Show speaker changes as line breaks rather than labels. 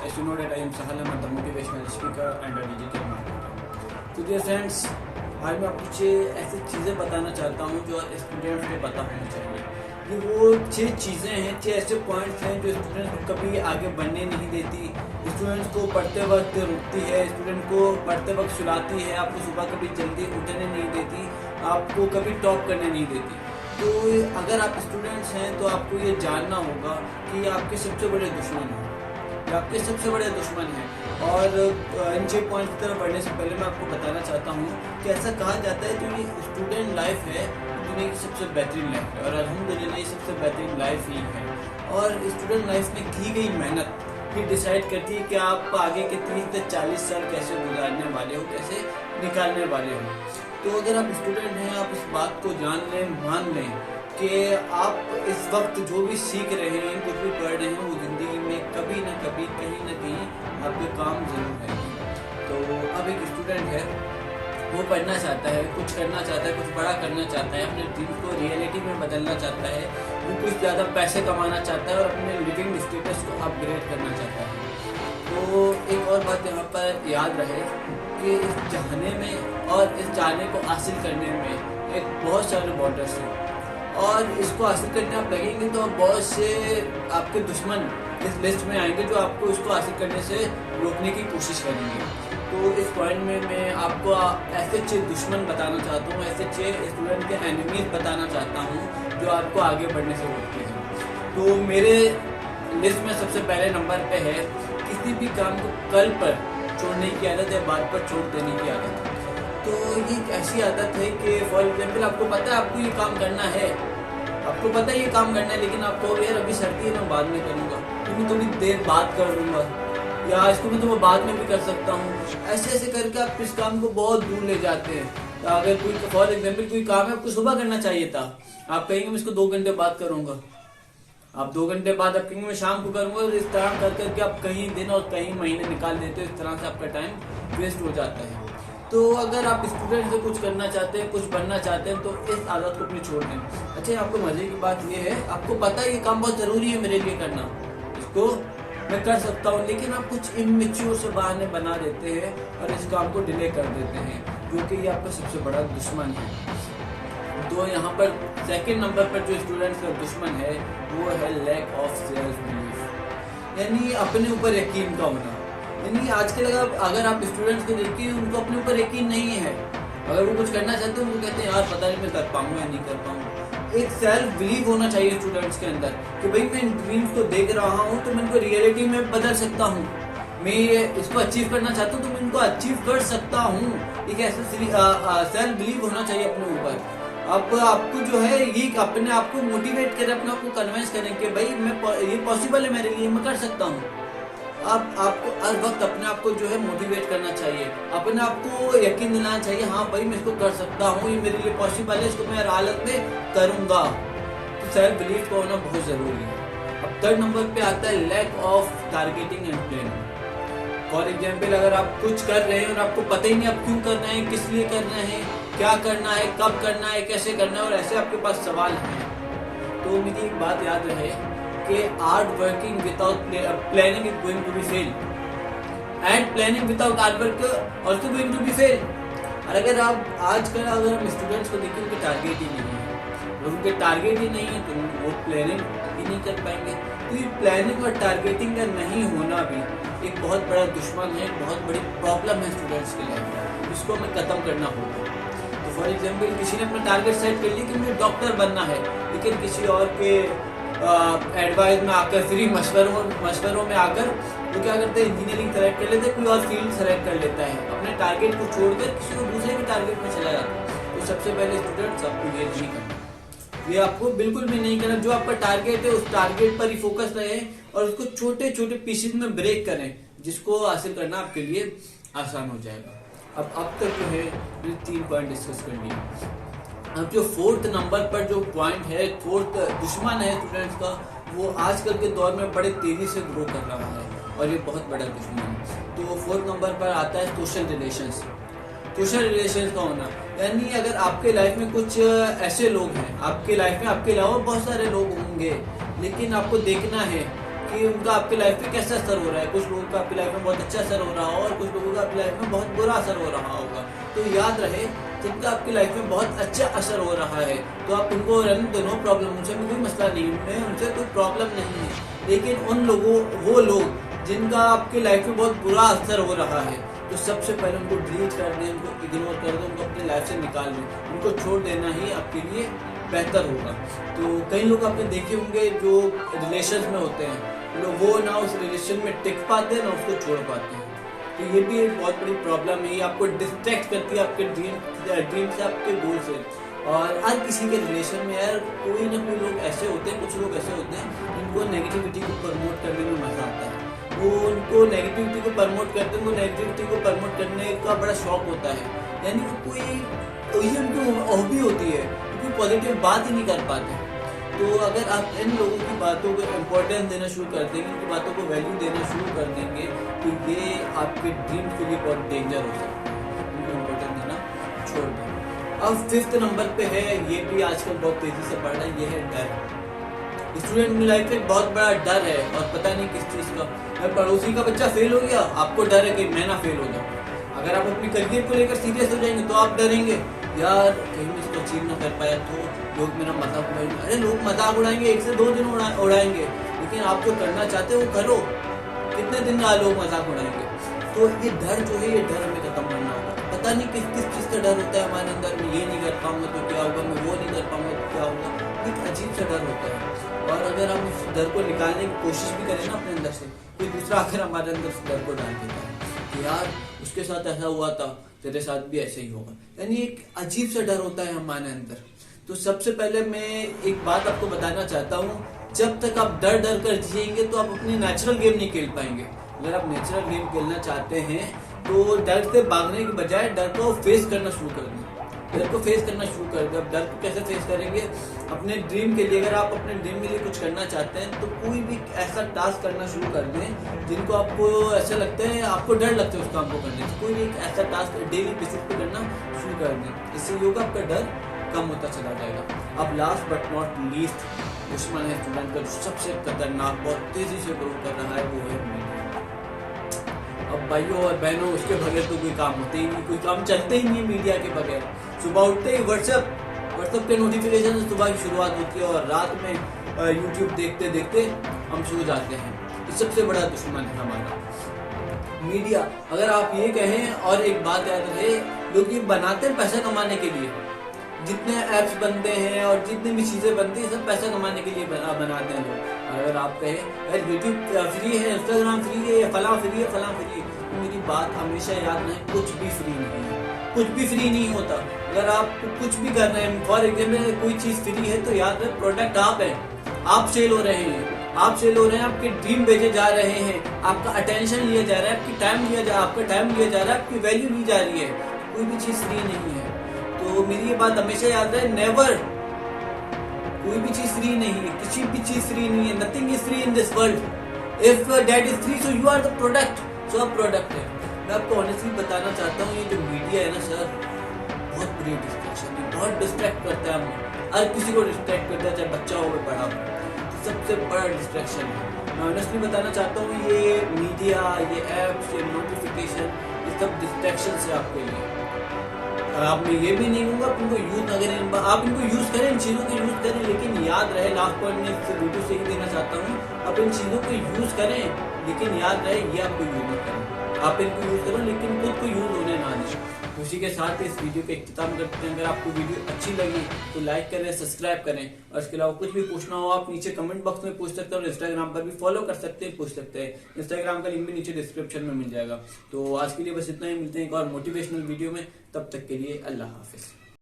As you know that I am Sahal Ahmed, the motivational speaker and a digital marketer. तो dear friends, आज मैं आपको कुछ ऐसी चीज़ें बताना चाहता हूँ जो स्टूडेंट्स को पता होनी चाहिए। ये वो 6 चीज़ें हैं, 6 ऐसे पॉइंट्स हैं जो स्टूडेंट्स को कभी आगे बढ़ने नहीं देती, स्टूडेंट्स को पढ़ते वक्त रुकती है, स्टूडेंट को पढ़ते वक्त सुलाती है, आपको सुबह कभी जल्दी उठने नहीं देती, आपको कभी टॉप करने नहीं देती। तो अगर आप स्टूडेंट्स हैं तो आपको ये जानना होगा कि ये आपके सबसे बड़े दुश्मन हैं, आपके सबसे बड़े दुश्मन हैं। और इन 6 पॉइंट्स की तरफ बढ़ने से पहले मैं आपको बताना चाहता हूँ कि ऐसा कहा जाता है जो ये स्टूडेंट लाइफ है दुनिया की सबसे बेहतरीन लाइफ है, और अल्हम्दुलिल्लाह ये सबसे बेहतरीन लाइफ ही है। और स्टूडेंट लाइफ में की गई मेहनत ही डिसाइड करती है कि आप आगे के 30 से 40 साल कैसे गुजारने वाले हो, कैसे निकालने वाले हो। तो अगर आप स्टूडेंट हैं, आप इस बात को जान लें, मान लें कि आप इस वक्त जो भी सीख रहे हैं, कुछ भी पढ़ रहे हैं, वो ज़िंदगी में कभी ना कभी कहीं ना कहीं आपके काम ज़रूर है। तो अब एक स्टूडेंट है, वो पढ़ना चाहता है, कुछ करना चाहता है, कुछ बड़ा करना चाहता है, अपने ड्रीम को रियलिटी में बदलना चाहता है, वो कुछ ज़्यादा पैसे कमाना चाहता है और अपने लिविंग स्टेटस को अपग्रेड करना चाहता है। तो एक और बात यहाँ पर याद रहे कि इस चाहने में और इस चाहने को हासिल करने में एक बहुत सारे बॉर्डर्स हैं, और इसको हासिल करने आप लगेंगे तो बहुत से आपके दुश्मन इस लिस्ट में आएंगे जो आपको इसको हासिल करने से रोकने की कोशिश करेंगे। तो इस पॉइंट में मैं आपको ऐसे 6 दुश्मन बताना चाहता हूँ, ऐसे 6 स्टूडेंट के एनिमीज बताना चाहता हूँ जो आपको आगे बढ़ने से रोकते हैं। तो मेरे लिस्ट में सबसे पहले नंबर पे है किसी भी काम को कल पर छोड़ने की आदत या बात पर छोड़ देने की आदत। तो ये एक ऐसी आदत है कि फॉर एग्जाम्पल आपको पता है आपको ये काम करना है, आपको पता है ये काम करना है, लेकिन आप कहोगे यार अभी सर्दी है मैं बाद में करूँगा, मैं थोड़ी देर बाद कर लूँगा, या इसको मैं तो बाद में भी कर सकता हूँ। ऐसे ऐसे करके आप इस काम को बहुत दूर ले जाते हैं। तो अगर कोई फॉर एग्जाम्पल कोई काम है आपको सुबह करना चाहिए था, आप कहेंगे मैं इसको 2 घंटे बाद करूँगा, आप 2 घंटे बाद आप कहेंगे मैं शाम को करूँगा, और इस तरह कर करके आप कहीं दिन और कहीं महीने निकाल देते हो, इस तरह से आपका टाइम वेस्ट हो जाता है। तो अगर आप स्टूडेंट से कुछ करना चाहते हैं, कुछ बनना चाहते हैं, तो इस आदत को अपनी छोड़ दें। अच्छा, आपको मजे की बात ये है, आपको पता है ये काम बहुत ज़रूरी है मेरे लिए करना, इसको मैं कर सकता हूँ, लेकिन आप कुछ इमेच्योर से बहाने बना देते हैं और इस काम को डिले कर देते हैं, जो कि ये आपका सबसे बड़ा दुश्मन है। तो यहाँ पर सेकंड नंबर पर जो स्टूडेंट्स का दुश्मन है वो है लैक ऑफ सेल्फ बिलीफ, यानी अपने ऊपर यकीन का होना। यानी आजकल अगर आप स्टूडेंट्स को देखिए, उनको अपने ऊपर यकीन नहीं है। अगर वो कुछ करना चाहते हैं, उनको कहते हैं यार पता नहीं मैं कर पाऊंगा या नहीं कर पाऊंगा। एक सेल्फ बिलीव होना चाहिए स्टूडेंट्स के अंदर कि भाई मैं इन ड्रीम्स को देख रहा हूँ तो मैं इनको रियलिटी में बदल सकता हूँ, मैं इसको अचीव करना चाहता हूँ तो मैं इनको अचीव कर सकता हूँ। एक ऐसा सेल्फ बिलीव होना चाहिए अपने ऊपर। आपको जो है ये अपने आप को मोटिवेट करें, अपने आप को कन्विंस करें कि भाई ये पॉसिबल है मेरे लिए, मैं कर सकता हूँ। आपको हर वक्त अपने आप को जो है मोटिवेट करना चाहिए, अपने आप को यकीन दिलाना चाहिए, हाँ भाई मैं इसको कर सकता हूँ, ये मेरे लिए पॉसिबल है, इसको मैं हर हालत में करूँगा। तो सेल्फ बिलीफ का होना बहुत ज़रूरी है। अब थर्ड नंबर पे आता है lack of targeting and planning. For example अगर आप कुछ कर रहे हैं और आपको पता ही नहीं आप क्यों कर रहे हैं, किस लिए कर रहे हैं, क्या करना है, कब करना है, कैसे करना है, और ऐसे आपके पास सवाल हैं, तो मेरी एक बात याद रहे कि hard working without planning is going to be fail, and planning without hard work also going to be fail. और अगर आप आजकल अगर हम स्टूडेंट्स को देखें, उनके टारगेट ही नहीं है, और उनके टारगेट ही नहीं है तो वो प्लानिंग भी नहीं कर पाएंगे। तो ये प्लानिंग और टारगेटिंग का नहीं होना भी एक बहुत बड़ा दुश्मन है, एक बहुत बड़ी प्रॉब्लम है स्टूडेंट्स के लिए, इसको हमें खत्म करना होगा। तो फॉर एग्जाम्पल किसी ने अपना टारगेट सेट कर लिया कि मुझे डॉक्टर बनना है, लेकिन किसी और के एडवाइस में आकर, फ्री मशवरों में आकर वो क्या करते हैं, इंजीनियरिंग सेलेक्ट कर लेते हैं, कोई और फील्ड सेलेक्ट कर लेता है, अपने टारगेट को छोड़कर किसी और दूसरे के टारगेट में चला जाता है। तो सबसे पहले स्टूडेंट्स आपको ये नहीं करना, ये आपको बिल्कुल भी नहीं करना। जो आपका टारगेट है उस टारगेट पर ही फोकस रहे और उसको छोटे छोटे पीसेस में ब्रेक करें, जिसको हासिल करना आपके लिए आसान हो जाएगा। अब तक जो है 3 पॉइंट डिस्कस कर लिए। अब जो 4th नंबर पर जो पॉइंट है, 4th दुश्मन है स्टूडेंट्स का, वो आजकल के दौर में बड़े तेजी से ग्रो कर रहा है और ये बहुत बड़ा दुश्मन है। तो 4th नंबर पर आता है सोशल रिलेशंस। सोशल रिलेशंस का होना, यानी अगर आपके लाइफ में कुछ ऐसे लोग हैं, आपके लाइफ में आपके अलावा बहुत सारे लोग होंगे, लेकिन आपको देखना है कि उनका आपकी लाइफ पे कैसा असर हो रहा है। कुछ लोगों का आपकी लाइफ में बहुत अच्छा असर हो रहा हो और कुछ लोगों का आपकी लाइफ में बहुत बुरा असर हो रहा होगा। तो याद रहे, जिनका आपकी लाइफ में बहुत अच्छा असर हो रहा है तो आप उनको रहने दो, नो प्रॉब्लम, उनसे कोई मसला नहीं है, उनसे कोई प्रॉब्लम नहीं है। लेकिन वो लोग जिनका आपकी लाइफ में बहुत बुरा असर हो रहा है तो सबसे पहले उनको डिलीट कर दें, उनको इग्नोर कर दें, उनको अपनी लाइफ से निकाल दें, उनको छोड़ देना ही आपके लिए बेहतर होगा। तो कई लोग आपने देखे होंगे जो रिलेशन में होते हैं, वो ना उस रिलेशन में टिक पाते हैं ना उसको छोड़ पाते हैं। तो ये भी एक बहुत बड़ी प्रॉब्लम है, ये आपको डिस्ट्रैक्ट करती है आपके ड्रीम से, आपके गोल से। और हर किसी के रिलेशन में यार कोई ना कोई लोग ऐसे होते हैं, कुछ लोग ऐसे होते हैं जिनको नेगेटिविटी को प्रमोट करने में मजा आता है। वो उनको नेगेटिविटी को प्रमोट करते हैं, उनको नेगेटिविटी को प्रमोट करने का बड़ा शौक होता है, यानी कोई उनकी हॉबी होती है, क्योंकि पॉजिटिव बात ही नहीं कर पाते। तो अगर आप इन लोगों की बातों को इम्पोर्टेंस देना शुरू कर देंगे, इनकी बातों को वैल्यू देना शुरू कर देंगे तो ये आपके ड्रीम के लिए बहुत डेंजर हो सकता है। इनको इम्पोर्टेंस देना छोड़ दें। अब 5th नंबर पे है, ये भी आजकल बहुत तेजी से बढ़ रहा है, ये है डर। स्टूडेंट की लाइफ में बहुत बड़ा डर है और पता नहीं किस चीज़ का। अगर पड़ोसी का बच्चा फेल हो गया, आपको डर है कि मैं ना फेल हो जाऊँ। अगर आप अपनी करियर को लेकर सीरियस हो जाएंगे तो आप डरेंगे, यार कहीं मैं इसको अचीव ना कर पाया तो लोग मेरा मजाक उड़ाएंगे। अरे लोग मजाक उड़ाएंगे, 1 से 2 दिन उड़ाएंगे, लेकिन आप जो करना चाहते हो वो करो। कितने दिन लोग मजाक उड़ाएंगे। तो ये डर जो है, ये डर हमें खत्म करना होगा। पता नहीं किस किस चीज़ का डर होता है हमारे अंदर, मैं ये नहीं कर पाऊंगा तो क्या होगा, मैं वो नहीं कर पाऊंगा तो क्या होगा। एक अजीब सा डर होता है और अगर हम उस डर को निकालने की कोशिश भी करें ना अपने अंदर से, कोई दूसरा आकर हमारे अंदर उस डर को डाल देता है कि यार उसके साथ ऐसा हुआ था, तेरे साथ भी ऐसे ही होगा। यानी एक अजीब सा डर होता है हमारे अंदर। तो सबसे पहले मैं एक बात आपको बताना चाहता हूँ, जब तक आप डर डर कर जिएंगे तो आप अपनी नेचुरल गेम नहीं खेल पाएंगे। अगर आप नेचुरल गेम खेलना चाहते हैं तो डर से भागने के बजाय डर को फेस करना शुरू कर दें। डर को फेस करना शुरू कर दें। अब डर को कैसे फेस करेंगे? अपने ड्रीम के लिए, अगर आप अपने ड्रीम के लिए कुछ करना चाहते हैं तो कोई भी ऐसा टास्क करना शुरू कर दें जिनको आपको ऐसा लगता है, आपको डर लगता है उस काम को करने से। कोई भी एक ऐसा टास्क डेली बेसिस पे करना शुरू कर दें, इससे होगा आपका डर कम होता चला जाएगा। अब लास्ट बट नॉट लीस्ट दुश्मन है स्टूडेंट का, जो सबसे खतरनाक, बहुत तेजी से ग्रो कर रहा है, वो है मीडिया। अब भाइयों और बहनों, उसके बगैर तो कोई काम होते ही नहीं, कोई काम चलते ही नहीं है मीडिया के बगैर। सुबह उठते ही व्हाट्सएप के नोटिफिकेशन से सुबह की शुरुआत होती है और रात में यूट्यूब देखते देखते हम सो जाते हैं। ये सबसे बड़ा दुश्मन है हमारा मीडिया। अगर आप ये कहें, और एक बात याद रहे, लोग ये बनाते हैं पैसा कमाने के लिए। जितने ऐप्स बनते हैं और जितनी भी चीज़ें बनती हैं सब पैसा कमाने के लिए बनाते हैं लोग। अगर आप कहें यार यूट्यूब फ्री है, इंस्टाग्राम फ्री है, या फलां फ्री है, तो मेरी बात हमेशा याद रहे, कुछ भी फ्री नहीं है, कुछ भी फ्री नहीं होता। अगर आप कुछ भी कर रहे हैं, फॉर एग्जाम्पल कोई चीज़ फ्री है तो याद रहे प्रोडक्ट आप है, आप सेल हो रहे हैं, आपके ड्रीम भेजे जा रहे हैं, आपका अटेंशन लिया जा रहा है, आपका टाइम लिया जा रहा है, आपकी वैल्यू ली जा रही है। कोई भी चीज़ फ्री नहीं है। तो मेरी ये बात हमेशा याद रहे, नेवर, कोई भी चीज फ्री नहीं है, किसी भी चीज फ्री नहीं है। Nothing is free in this world. If that is free so you are the product. So आप प्रोडक्ट है। मैं आपको ऑनेस्टली बताना चाहता हूँ, ये जो मीडिया है ना सर, बहुत बड़ी डिस्ट्रैक्शन है, बहुत डिस्ट्रैक्ट करता है हमें। हर किसी को डिस्ट्रैक्ट करता है, चाहे बच्चा हो बड़ा हो, तो सबसे बड़ा डिस्ट्रैक्शन है। मैं ऑनेस्टली बताना चाहता हूँ, ये मीडिया, ये एप्स, ये नोटिफिकेशन, ये सब डिस्ट्रैक्शन है आपके लिए। आप मैं ये भी नहीं कहूँगा आप इनको यूज ना करें, आप इनको यूज करें, इन चीज़ों को यूज करें, लेकिन याद रहे, लास्ट पॉइंट में इस वीडियो से ही देना चाहता हूँ, आप इन चीज़ों को यूज करें, लेकिन याद रहे ये आपको यूज ना करें। आप इनको यूज करो लेकिन खुद को यूज होने ना दें। उसी के साथ इस वीडियो के इख्तिताम करते हैं। अगर आपको वीडियो अच्छी लगी तो लाइक करें, सब्सक्राइब करें, और इसके अलावा कुछ भी पूछना हो आप नीचे कमेंट बॉक्स में पूछ सकते हैं, और इंस्टाग्राम पर भी फॉलो कर सकते हैं, पूछ सकते हैं। इंस्टाग्राम का लिंक भी नीचे डिस्क्रिप्शन में मिल जाएगा। तो आज के लिए बस इतना ही, मिलते हैं एक और मोटिवेशनल वीडियो में। तब तक के लिए अल्लाह हाफिज।